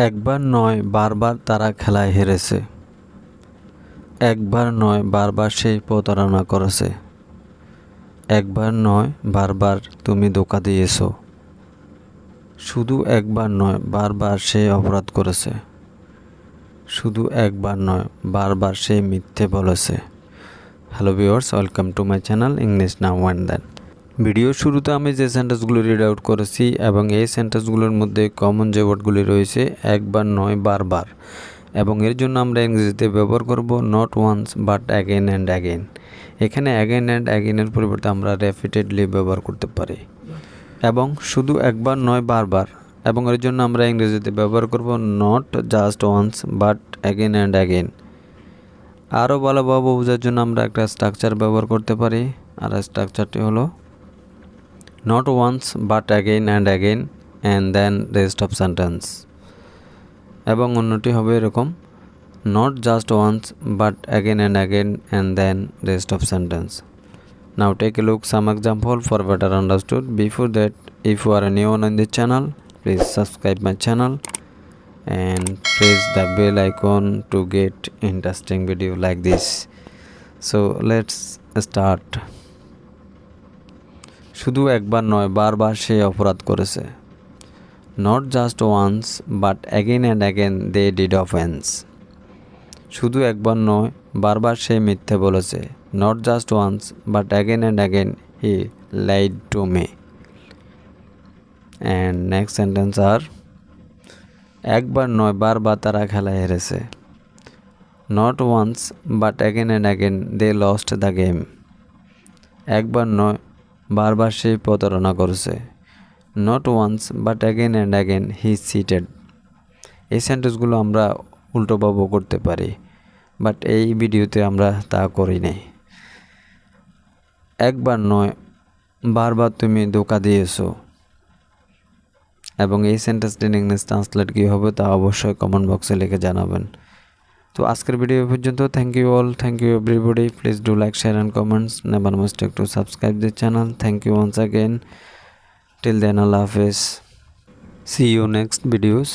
একবার নয় বারবার তারা খেলায় হেরেছে। একবার নয় বারবার সেই প্রতারণা করেছে। একবার নয় বারবার তুমি ধোঁকা দিয়েছো। শুধু একবার নয় বারবার সে অপরাধ করেছে। শুধু একবার নয় বারবার সে মিথ্যে বলেছে। Hello viewers, welcome to my channel English now and then. ভিডিওর শুরুতে আমি যে সেন্টেন্সগুলো রিড আউট করেছি এবং এই সেন্টেন্সগুলোর মধ্যে কমন যে ওয়ার্ডগুলি রয়েছে একবার নয় বারবার, এবং এর জন্য আমরা ইংরেজিতে ব্যবহার করব not once but again and again. এখানে অ্যাগেন অ্যান্ড অ্যাগেনের পরিবর্তে আমরা রিপিটেডলি ব্যবহার করতে পারি। এবং শুধু একবার নয় বারবার, এবং এর জন্য আমরা ইংরেজিতে ব্যবহার করব not just once but again and again. আরও ভালোভাবে বোঝার জন্য আমরা একটা স্ট্রাকচার ব্যবহার করতে পারি, আর স্ট্রাকচারটি হলো not once but again and again and then rest of sentence, এবং অন্যটি হবে এরকম not just once but again and again and then rest of sentence. Now take a look some example for better understood. Before that, if you are new on this channel, please subscribe my channel and press the bell icon to get interesting video like this. So let's start. শুধু একবার নয় বারবার সে অপরাধ করেছে। Not just once but again and again they did offence. শুধু একবার নয় বারবার সে মিথ্যে বলেছে। Not just once but again and again he lied to me. And next sentence আর একবার নয় বারবার তারা খেলায় হেরেছে। Not once but again and again they lost the game. একবার নয় বারবার সে প্রতারণা করেছে। Not once but again and again he cheated. এই সেন্টেন্সগুলো আমরা উল্টোভাবেও করতে পারি, বাট এই ভিডিওতে আমরা তা করি নাই। একবার নয় বারবার তুমি ধোঁকা দিয়েছো, এবং এই সেন্টেন্সটির ইংলিশ ট্রান্সলেট কী হবে তা অবশ্যই কমেন্ট বক্সে লিখে জানাবেন। তো আজকের ভিডিও পর্যন্ত। Thank you all, thank you everybody. Please do like, share and comments. Never mistake to subscribe this channel. Thank you once again. Till then, Allah Hafiz. See you next videos.